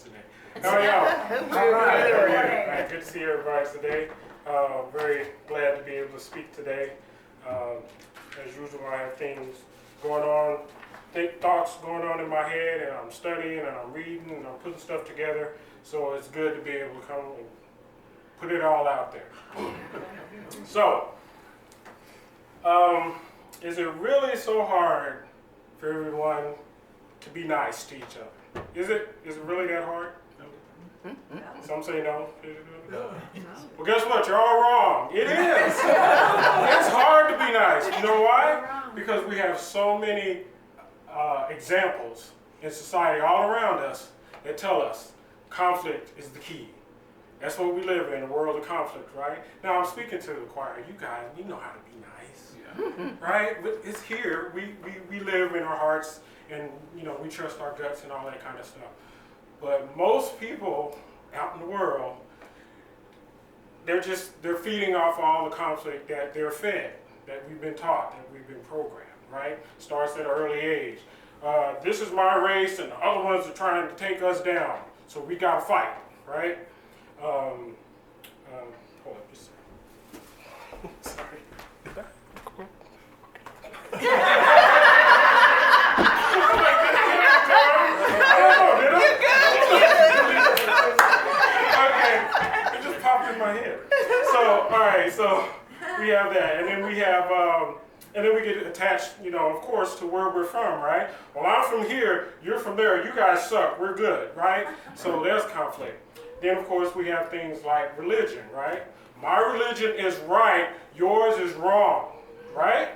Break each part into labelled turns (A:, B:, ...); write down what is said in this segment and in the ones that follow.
A: today. How are y'all?
B: All right.
A: All right. Good to see everybody today. Very glad to be able to speak today. As usual, I have things going on, thoughts going on in my head, and I'm studying and I'm reading and I'm putting stuff together. So it's good to be able to come and put it all out there. So, is it really so hard for everyone to be nice to each other? Is it really that hard? Some say no. Well, guess what? You're all wrong. It is. It's hard to be nice. You know why? Because we have so many examples in society all around us that tell us conflict is the key. That's what we live in, a world of conflict, right? Now, I'm speaking to the choir. You guys, we know how to be nice, right? But it's here. We live in our hearts, and, you know, we trust our guts and all that kind of stuff. But most people out in the world, they're feeding off all the conflict that they're fed, that we've been taught, that we've been programmed, right? Starts at an early age. This is my race, and the other ones are trying to take us down, so we got to fight, right? Hold up, just a second. Sorry. Okay, it just popped in my head. So, all right, so we have that, and then we have, and then we get attached, you know, of course, to where we're from, right? Well, I'm from here, you're from there, you guys suck, we're good, right? So there's conflict. Then, of course, we have things like religion, right? My religion is right, yours is wrong, right?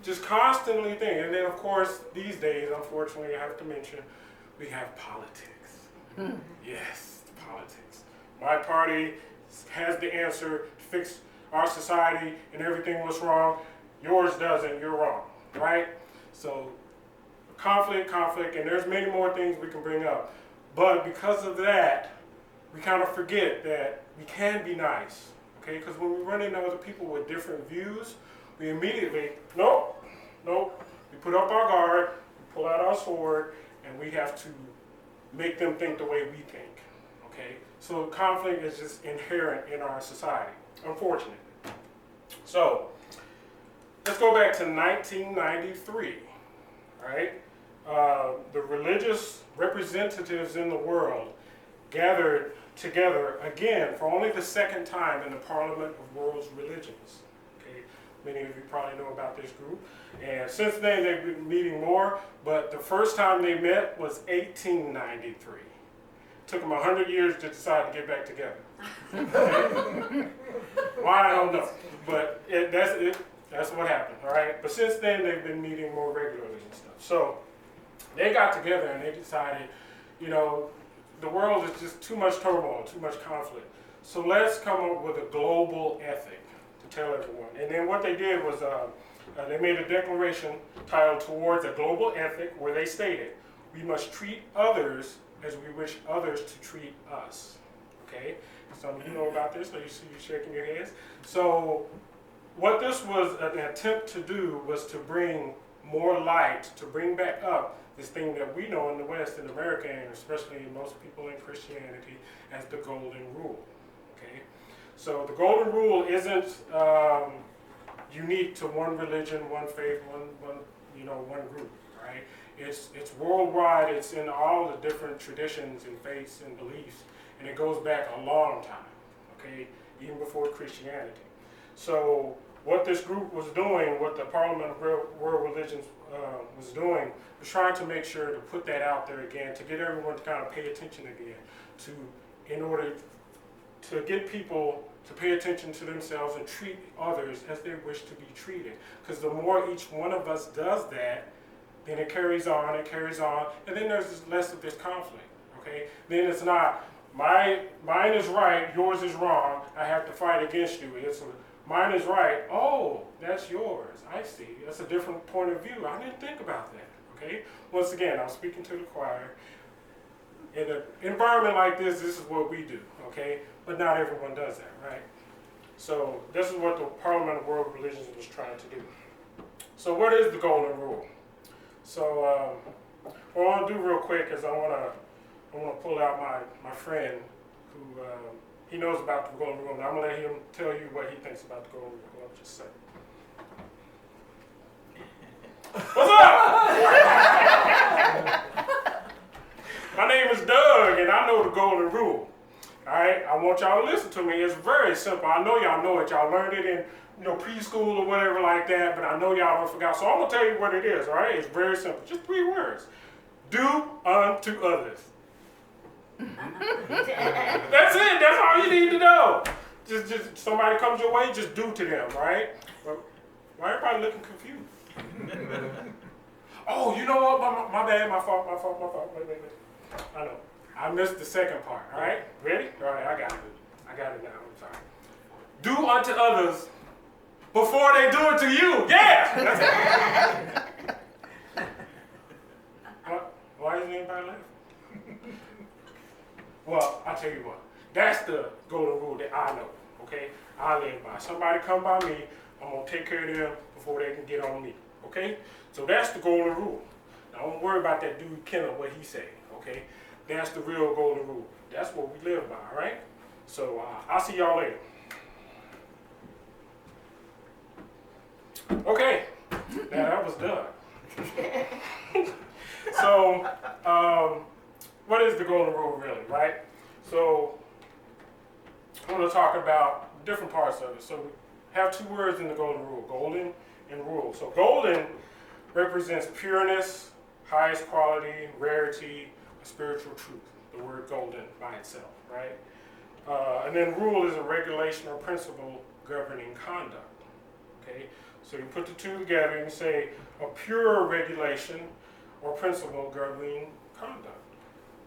A: Just constantly thinking. And then, of course, these days, unfortunately, I have to mention, we have politics. Yes, politics. My party has the answer to fix our society and everything was wrong. Yours doesn't, you're wrong, right? So conflict, and there's many more things we can bring up. But because of that, we kind of forget that we can be nice, okay? Because when we run into other people with different views, we immediately, nope. We put up our guard, we pull out our sword, and we have to make them think the way we think, okay? So conflict is just inherent in our society, unfortunately. So, let's go back to 1993, right? The religious representatives in the world gathered together again for only the second time in the Parliament of World Religions. Okay, many of you probably know about this group. And since then they've been meeting more, but the first time they met was 1893. It took them 100 years to decide to get back together. Why, I don't know. But that's what happened, all right? But since then they've been meeting more regularly and stuff. So they got together and they decided, you know, the world is just too much turmoil, too much conflict. So let's come up with a global ethic to tell everyone. And then what they did was they made a declaration titled Towards a Global Ethic, where they stated, we must treat others as we wish others to treat us. Okay? Some of you know about this, so you see you shaking your heads. So what this was an attempt to do was to bring more light, to bring back up this thing that we know in the West, in America, and especially most people in Christianity, as the Golden Rule. Okay, so the Golden Rule isn't unique to one religion, one faith, one group. Right? It's worldwide. It's in all the different traditions and faiths and beliefs, and it goes back a long time. Okay, even before Christianity. So what this group was doing, what the Parliament of World Religions was doing, was trying to make sure to put that out there again, to get everyone to kind of pay attention again, in order to get people to pay attention to themselves and treat others as they wish to be treated. Because the more each one of us does that, then it carries on, and then there's less of this conflict, okay? Then it's not, mine is right, yours is wrong, I have to fight against you. It's mine is right, oh, that's yours, I see. That's a different point of view. I didn't think about that, okay? Once again, I'm speaking to the choir. In an environment like this is what we do, okay? But not everyone does that, right? So this is what the Parliament of World Religions was trying to do. So what is the Golden Rule? So what I want to do real quick is I want to I want to pull out my friend who he knows about the golden rule. And I'm going to let him tell you what he thinks about the golden rule. I'll just say. What's up? My name is Doug, and I know the golden rule. All right, I want y'all to listen to me. It's very simple. I know y'all know it. Y'all learned it in preschool or whatever like that, but I know y'all don't forgot. So I'm gonna tell you what it is. All right, it's very simple. Just 3 words. Do unto others. That's it. That's all you need to know. Just somebody comes your way, just do to them. Right? Well, why everybody looking confused? Oh, you know what? My bad. My fault. Wait. I know. I missed the second part. All right? Ready? All right, I got it. I got it now. I'm sorry. Do unto others before they do it to you. Yeah! That's it. Why isn't anybody laughing? Well, I'll tell you what. That's the golden rule that I know. Okay? I live by. Somebody come by me, I'm going to take care of them before they can get on me. Okay? So that's the golden rule. Now, don't worry about that dude Kenneth, what he said. Okay? That's the real golden rule. That's what we live by, all right? So I'll see y'all later. Okay, now that was done. So, what is the golden rule really, right? So, I'm going to talk about different parts of it. So, we have 2 words in the golden rule, golden and rule. So, golden represents pureness, highest quality, rarity, spiritual truth, the word golden by itself, right? And then rule is a regulation or principle governing conduct, okay? So you put the 2 together and you say a pure regulation or principle governing conduct,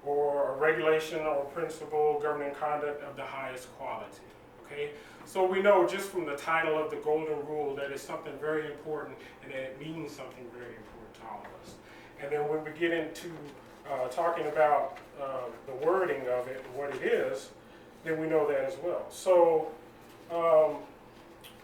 A: or a regulation or principle governing conduct of the highest quality, okay? So we know just from the title of the golden rule that it's something very important and that it means something very important to all of us. And then when we get into talking about the wording of it, what it is, then we know that as well. So,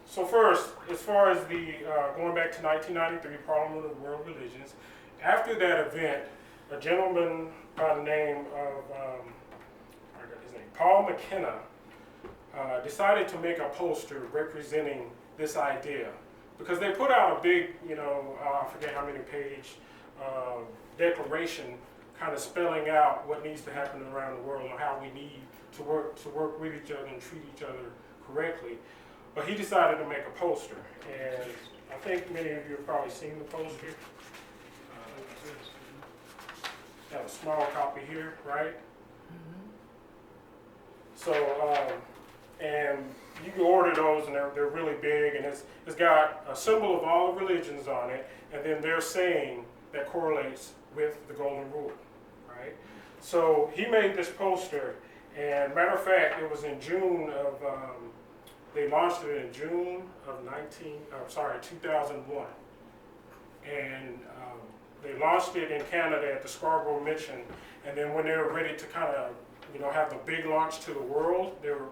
A: so first, as far as the going back to 1993, Parliament of World Religions, after that event, a gentleman by the name of I got his name, Paul McKenna, decided to make a poster representing this idea because they put out a big, I forget how many page declaration, kind of spelling out what needs to happen around the world and how we need to work with each other and treat each other correctly. But he decided to make a poster, and I think many of you have probably seen the poster. Have a small copy here, right? Mm-hmm. So, and you can order those, and they're really big, and it's got a symbol of all the religions on it, and then their saying that correlates with the golden rule. Right? So he made this poster, and matter of fact, it was in June of, they launched it in June of 2001. And they launched it in Canada at the Scarboro Mission, and then when they were ready to kind of, have the big launch to the world, they were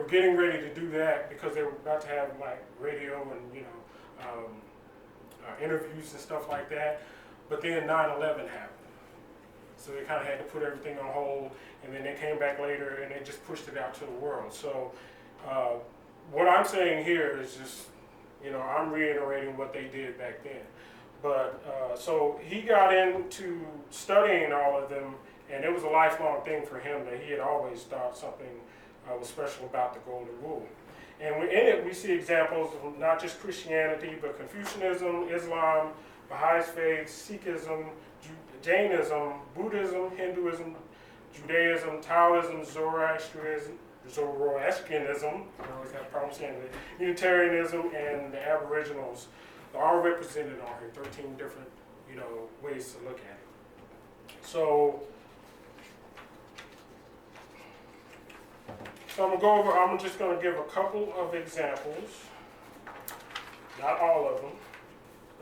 A: getting ready to do that because they were about to have like radio and interviews and stuff like that. But then 9/11 happened. So they kind of had to put everything on hold, and then they came back later and they just pushed it out to the world. So what I'm saying here is just, I'm reiterating what they did back then. But so he got into studying all of them, and it was a lifelong thing for him that he had always thought something was special about the golden rule. And in it, we see examples of not just Christianity, but Confucianism, Islam, Baha'i faith, Sikhism, Jainism, Buddhism, Hinduism, Judaism, Taoism, Zoroastrianism, I always have problems saying it, Unitarianism, and the Aboriginals. They're all represented on here, 13 different, ways to look at it. So I'm just going to give a couple of examples, not all of them,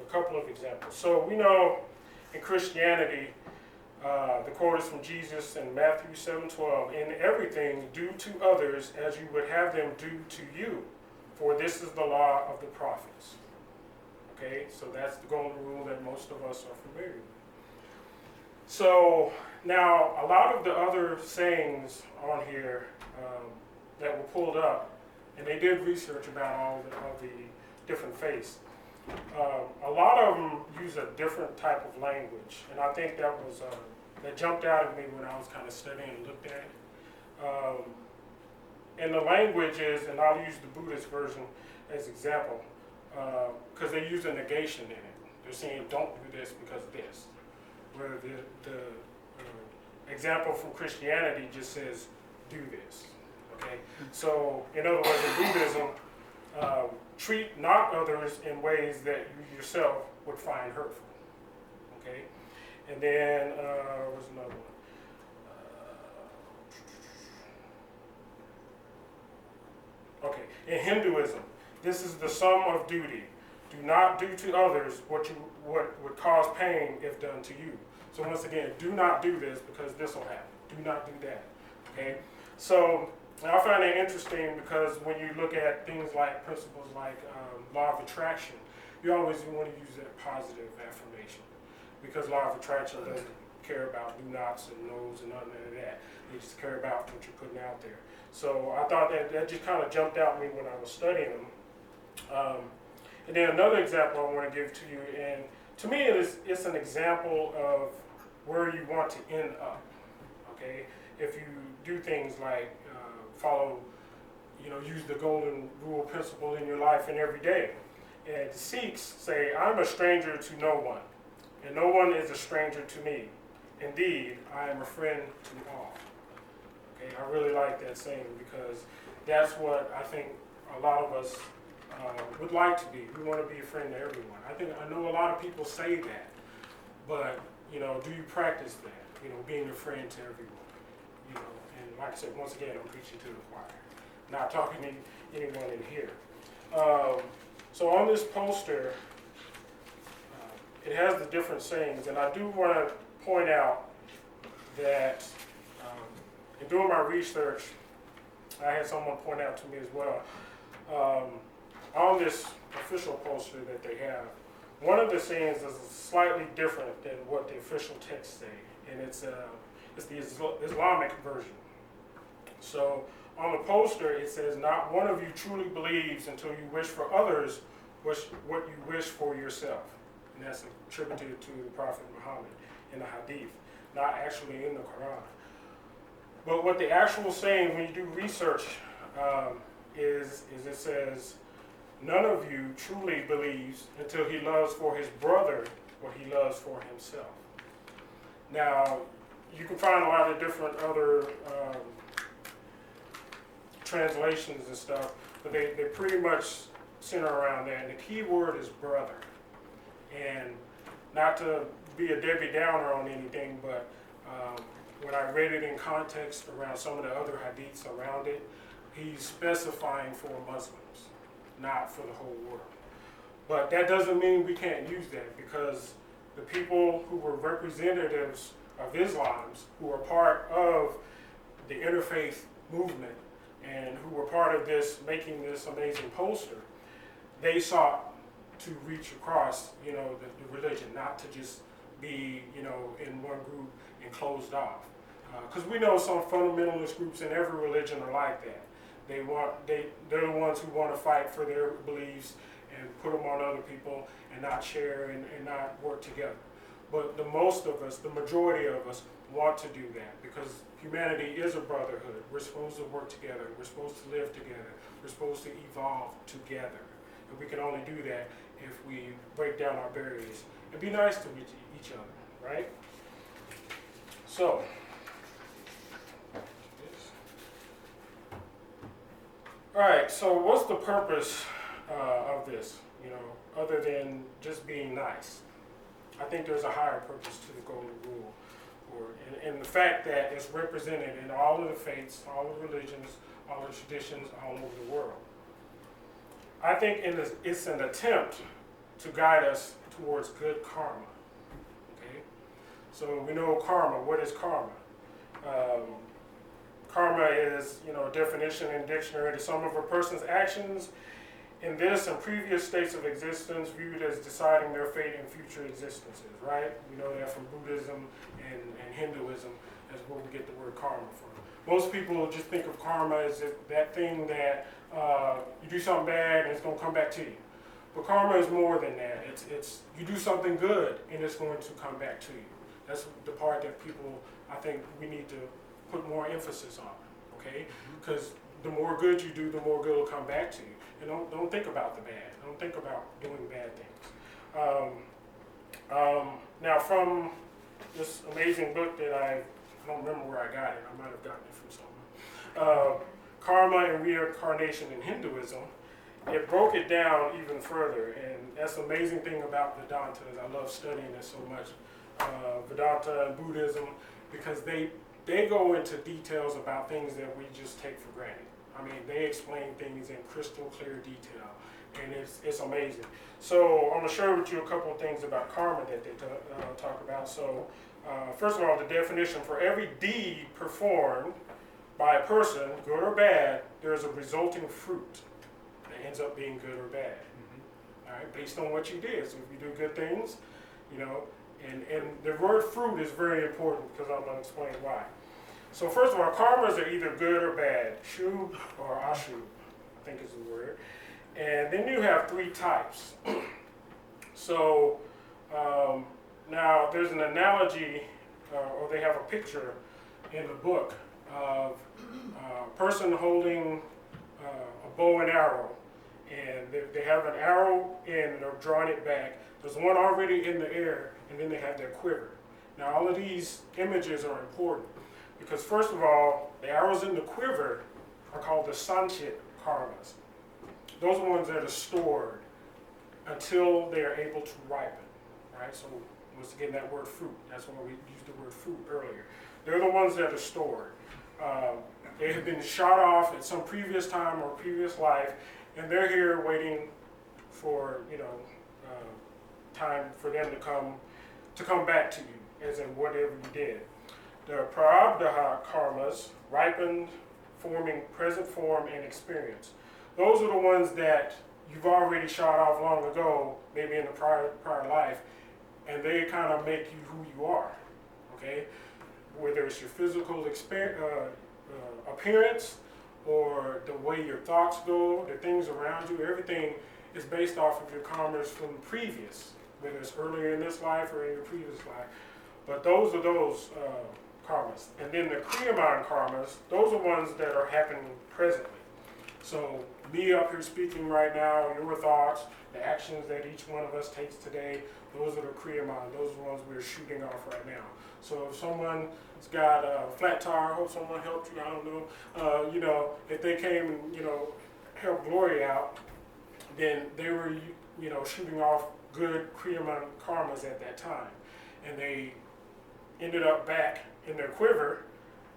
A: a couple of examples. So we know in Christianity, the quote is from Jesus in Matthew 7:12, "In everything do to others as you would have them do to you, for this is the law of the prophets." Okay, so that's the golden rule that most of us are familiar with. So now a lot of the other sayings on here that were pulled up, and they did research about all the different faiths. A lot of them use a different type of language, and I think that jumped out at me when I was kind of studying and looked at it. And the language is, and I'll use the Buddhist version as example, because they use a negation in it. They're saying, don't do this because of this. Where the example from Christianity just says, do this. Okay? So, in other words, in Buddhism, treat not others in ways that you yourself would find hurtful. Okay? And then, what's another one? Okay, in Hinduism, this is the sum of duty. Do not do to others what would cause pain if done to you. So once again, do not do this because this will happen. Do not do that. Okay? So I find that interesting because when you look at things like principles like law of attraction, you always want to use that positive affirmation because law of attraction doesn't care about do nots and no's and none of that. They just care about what you're putting out there. So I thought that just kind of jumped out at me when I was studying them. And then another example I want to give to you, and to me it's an example of where you want to end up. Okay, if you do things like follow, use the golden rule principle in your life and every day. And the Sikhs say, "I'm a stranger to no one, and no one is a stranger to me. Indeed, I am a friend to all." Okay, I really like that saying because that's what I think a lot of us would like to be. We want to be a friend to everyone. I know a lot of people say that, but do you practice that? Being a friend to everyone. And like I said, once again, I'm preaching to the choir, not talking to anyone in here. So on this poster, it has the different sayings, and I do want to point out that in doing my research, I had someone point out to me as well. On this official poster that they have, one of the sayings is slightly different than what the official text say, and it's the Islamic version. So on the poster it says, "Not one of you truly believes until you wish for others what you wish for yourself," and that's attributed to the Prophet Muhammad in the Hadith, not actually in the Quran. But what the actual saying, when you do research, is it says, "None of you truly believes until he loves for his brother what he loves for himself." Now, you can find a lot of different other translations and stuff, but they pretty much center around that. And the key word is brother. And not to be a Debbie Downer on anything, but when I read it in context around some of the other hadiths around it, he's specifying for Muslims, not for the whole world. But that doesn't mean we can't use that, because the people who were representatives of Islam's, who were part of the interfaith movement and who were part of this, making this amazing poster, they sought to reach across, the religion, not to just be, in one group and closed off. Because we know some fundamentalist groups in every religion are like that. They're the ones who want to fight for their beliefs and put them on other people and not share and not work together. But the majority of us want to do that because humanity is a brotherhood. We're supposed to work together. We're supposed to live together. We're supposed to evolve together. And we can only do that if we break down our barriers and be nice to each other, right? So, all right, so what's the purpose of this, other than just being nice? I think there's a higher purpose to the Golden Rule, and the fact that it's represented in all of the faiths, all the religions, all the traditions all over the world. I think it's an attempt to guide us towards good karma. Okay, so we know karma. What is karma? Karma is, a definition in dictionary, the sum of a person's actions in this and previous states of existence viewed as deciding their fate in future existences, right? We know that from Buddhism and Hinduism, that's where we get the word karma from. Most people just think of karma as that thing that you do something bad and it's going to come back to you. But karma is more than that. It's you do something good and it's going to come back to you. That's the part that people, I think we need to put more emphasis on, okay? Because the more good you do, the more good will come back to you. And don't think about the bad. Don't think about doing bad things. Now from this amazing book that I don't remember where I got it. I might have gotten it from someone. Karma and Reincarnation in Hinduism. It broke it down even further, and that's the amazing thing about Vedanta is I love studying it so much. Vedanta and Buddhism, because they go into details about things that we just take for granted. I mean, they explain things in crystal clear detail, and it's amazing. So I'm going to share with you a couple of things about karma that they talk about. So first of all, the definition: for every deed performed by a person, good or bad, there's a resulting fruit that ends up being good or bad. All right, based on what you did. So if you do good things, you know, and the word fruit is very important because I'm going to explain why. So first of all, karmas are either good or bad, shub or ashub, I think is the word. And then you have three types. So now there's an analogy, or they have a picture in the book of a person holding a bow and arrow. And they have an arrow and they're drawing it back. There's one already in the air, and then they have their quiver. Now all of these images are important because first of all, the arrows in the quiver are called the sanchit karmas. Those are ones that are stored until they are able to ripen, right? So once again, that word fruit, that's why we used the word fruit earlier. They're the ones that are stored. They have been shot off at some previous time or previous life, and they're here waiting for, you know, time for them to come back to you, as in whatever you did. The prarabdha karmas, ripened, forming present form and experience. Those are the ones that you've already shot off long ago, maybe in the prior life, and they kind of make you who you are, okay? Whether it's your physical appearance or the way your thoughts go, the things around you, everything is based off of your karmas from previous, whether it's earlier in this life or in your previous life. But those are those karmas. And then the kriyaman karmas, those are ones that are happening presently. So me up here speaking right now, your thoughts, the actions that each one of us takes today, those are the kriyaman, those are the ones we're shooting off right now. So if someone's got a flat tire, I hope someone helped you, I don't know, you know, if they came and, you know, helped Glory out, then they were, you know, shooting off good kriyaman karmas at that time. And they ended up back in their quiver,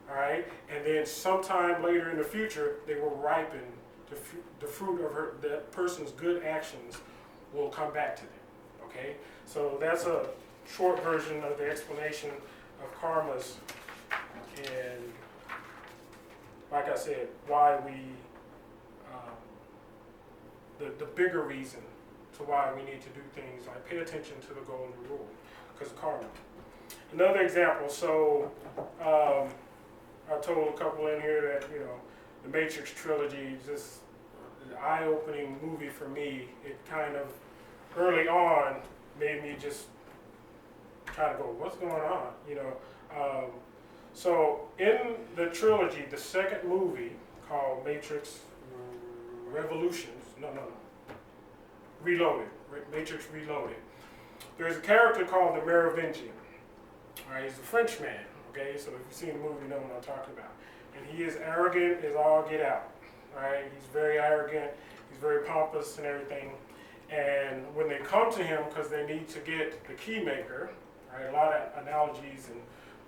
A: all right, and then sometime later in the future, they will ripen. The fruit of that person's good actions will come back to them, okay? So that's a short version of the explanation of karmas, and like I said, why we, the bigger reason to why we need to do things like pay attention to the golden rule, because of karma. Another example, so I told a couple in here that, you know, the Matrix trilogy is just an eye-opening movie for me. It kind of, early on, made me just kind of go, what's going on, you know? So in the trilogy, the second movie called Matrix Reloaded, Matrix Reloaded, there's a character called the Merovingian. All right, he's a Frenchman, okay? So if you've seen the movie, you know what I'm talking about. And he is arrogant as all get out, right? He's very arrogant, he's very pompous and everything. And when they come to him, because they need to get the key maker, right? A lot of analogies and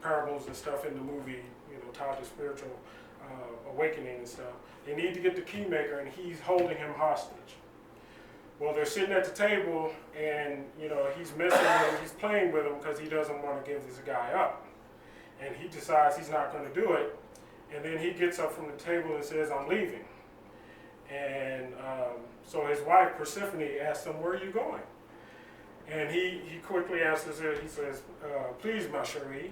A: parables and stuff in the movie, you know, tied to spiritual awakening and stuff. They need to get the key maker, and he's holding him hostage. Well, they're sitting at the table, and, you know, he's messing with him, he's playing with him because he doesn't want to give this guy up. And he decides he's not going to do it, and then he gets up from the table and says, I'm leaving. And So his wife, Persephone, asked him, where are you going? And he quickly answers it. He says, please, ma chérie,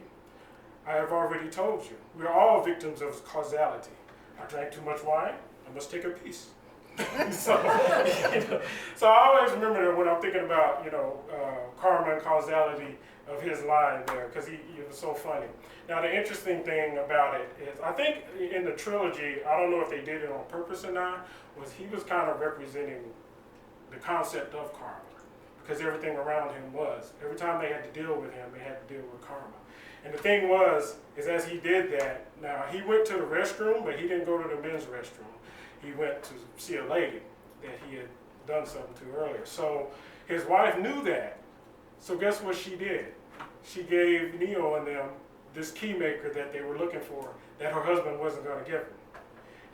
A: I have already told you. We are all victims of causality. I drank too much wine. I must take a piece. So, so I always remember that when I'm thinking about, karma and causality of his line there, because he was so funny. Now, the interesting thing about it is, I think in the trilogy, I don't know if they did it on purpose or not, was he was kind of representing the concept of karma, because everything around him was. Every time they had to deal with him, they had to deal with karma. And the thing is as he did that, now he went to the restroom, but he didn't go to the men's restroom. He went to see a lady that he had done something to earlier. So his wife knew that. So guess what she did? She gave Neo and them this key maker that they were looking for that her husband wasn't going to give them.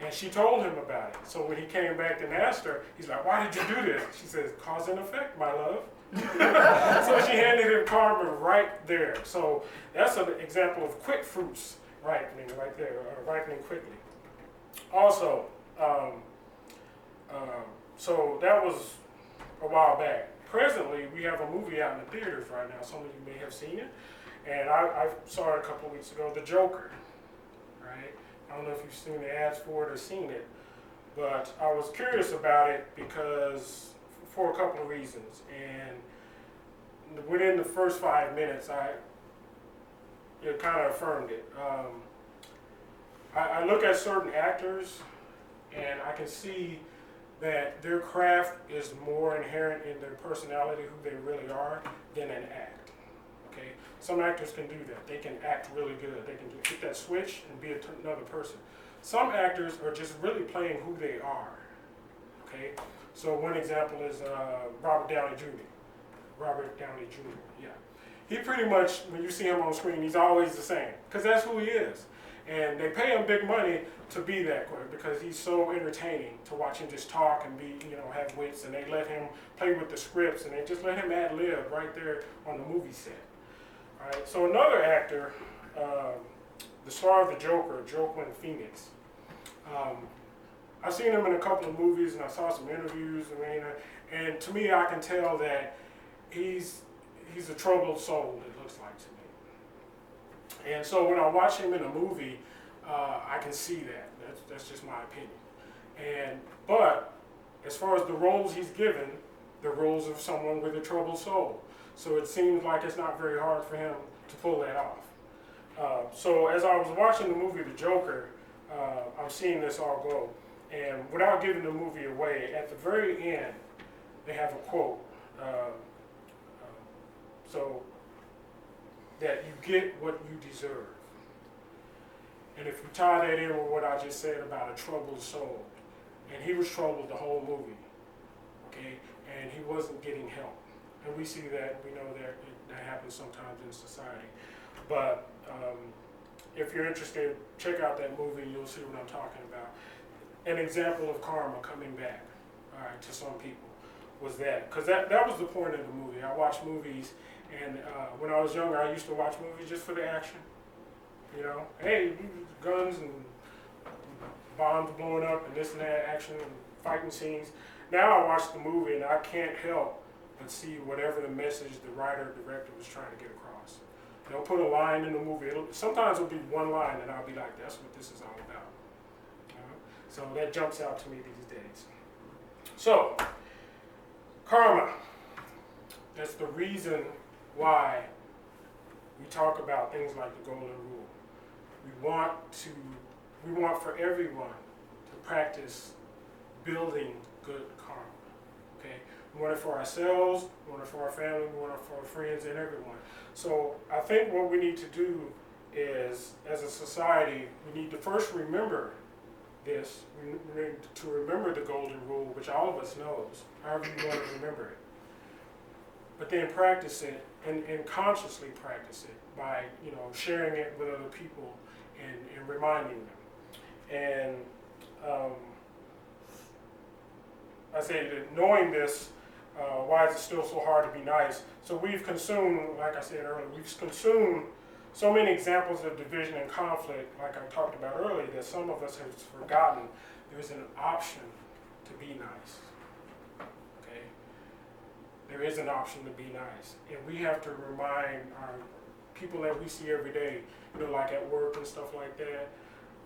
A: And she told him about it. So when he came back and asked her, he's like, why did you do this? She says, cause and effect, my love. So she handed him karma right there. So that's an example of quick fruits ripening right there, ripening quickly. Also, so that was a while back. Presently, we have a movie out in the theaters right now. Some of you may have seen it. And I saw it a couple of weeks ago, The Joker, right? I don't know if you've seen the ads for it or seen it, but I was curious about it because for a couple of reasons. And within the first 5 minutes, it kind of affirmed it. I look at certain actors, and I can see that their craft is more inherent in their personality, who they really are, than an act. Okay, some actors can do that. They can act really good. They can hit that switch and be another person. Some actors are just really playing who they are. Okay, so one example is Robert Downey Jr. Robert Downey Jr. Yeah, he pretty much, when you see him on screen, he's always the same because that's who he is. And they pay him big money to be that quick because he's so entertaining to watch him just talk and be, have wits, and they let him play with the scripts and they just let him ad-lib right there on the movie set. All right, so another actor, the star of The Joker, Joaquin Phoenix, I've seen him in a couple of movies and I saw some interviews, and to me I can tell that he's a troubled soul, it looks like to me. And so when I watch him in a movie, I can see that. That's just my opinion. But as far as the roles he's given, the roles of someone with a troubled soul. So it seems like it's not very hard for him to pull that off. So as I was watching the movie The Joker, I'm seeing this all go. And without giving the movie away, at the very end, they have a quote. So that you get what you deserve. And if you tie that in with what I just said about a troubled soul, and he was troubled the whole movie, okay, and he wasn't getting help. And we see that, we know that happens sometimes in society. But if you're interested, check out that movie, you'll see what I'm talking about. An example of karma coming back, all right, to some people was that, because that was the point of the movie. I watched movies, and when I was younger, I used to watch movies just for the action. Hey, guns and bombs blowing up and this and that, action and fighting scenes. Now I watch the movie and I can't help but see whatever the message the writer or director was trying to get across. They'll put a line in the movie. Sometimes it'll be one line and I'll be like, that's what this is all about. So that jumps out to me these days. So, karma. That's the reason why we talk about things like the golden rule. We want for everyone to practice building good karma. Okay? We want it for ourselves, we want it for our family, we want it for our friends and everyone. So I think what we need to do is, as a society, we need to first remember this. We need to remember the golden rule, which all of us knows, however you want to remember it. But then practice it and consciously practice it by sharing it with other people and reminding them. And I say that knowing this, why is it still so hard to be nice? So we've consumed, like I said earlier, we've consumed so many examples of division and conflict, like I talked about earlier, that some of us have forgotten there's an option to be nice. there is an option to be nice. And we have to remind our people that we see every day, like at work and stuff like that.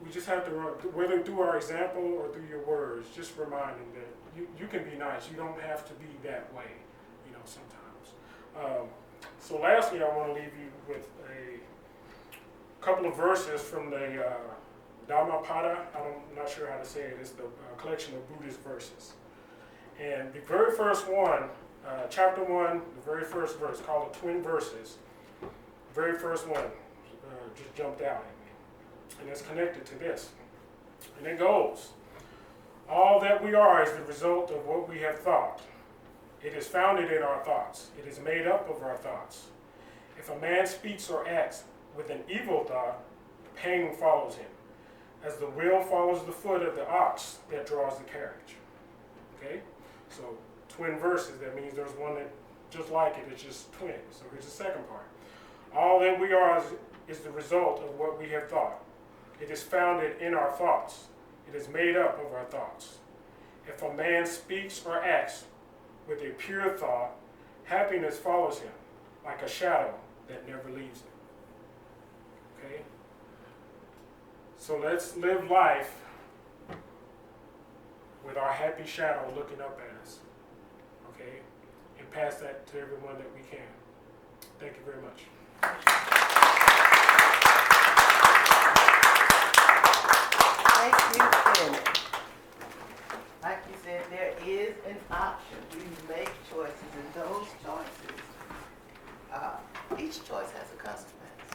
A: We just have to, whether through our example or through your words, just remind them that you can be nice. You don't have to be that way, sometimes. So lastly, I want to leave you with a couple of verses from the Dhammapada. I'm not sure how to say it. It's the collection of Buddhist verses. And the very first one, chapter 1, the very first verse, called the Twin Verses, the very first one just jumped out at me. And it's connected to this. And it goes, all that we are is the result of what we have thought. It is founded in our thoughts. It is made up of our thoughts. If a man speaks or acts with an evil thought, pain follows him, as the wheel follows the foot of the ox that draws the carriage. Okay? So, twin verses, that means there's one that just like it, it's just twin. So here's the second part. All that we are is the result of what we have thought. It is founded in our thoughts. It is made up of our thoughts. If a man speaks or acts with a pure thought, happiness follows him like a shadow that never leaves him. Okay? So let's live life with our happy shadow looking up at us. Okay? And pass that to everyone that we can. Thank you very much.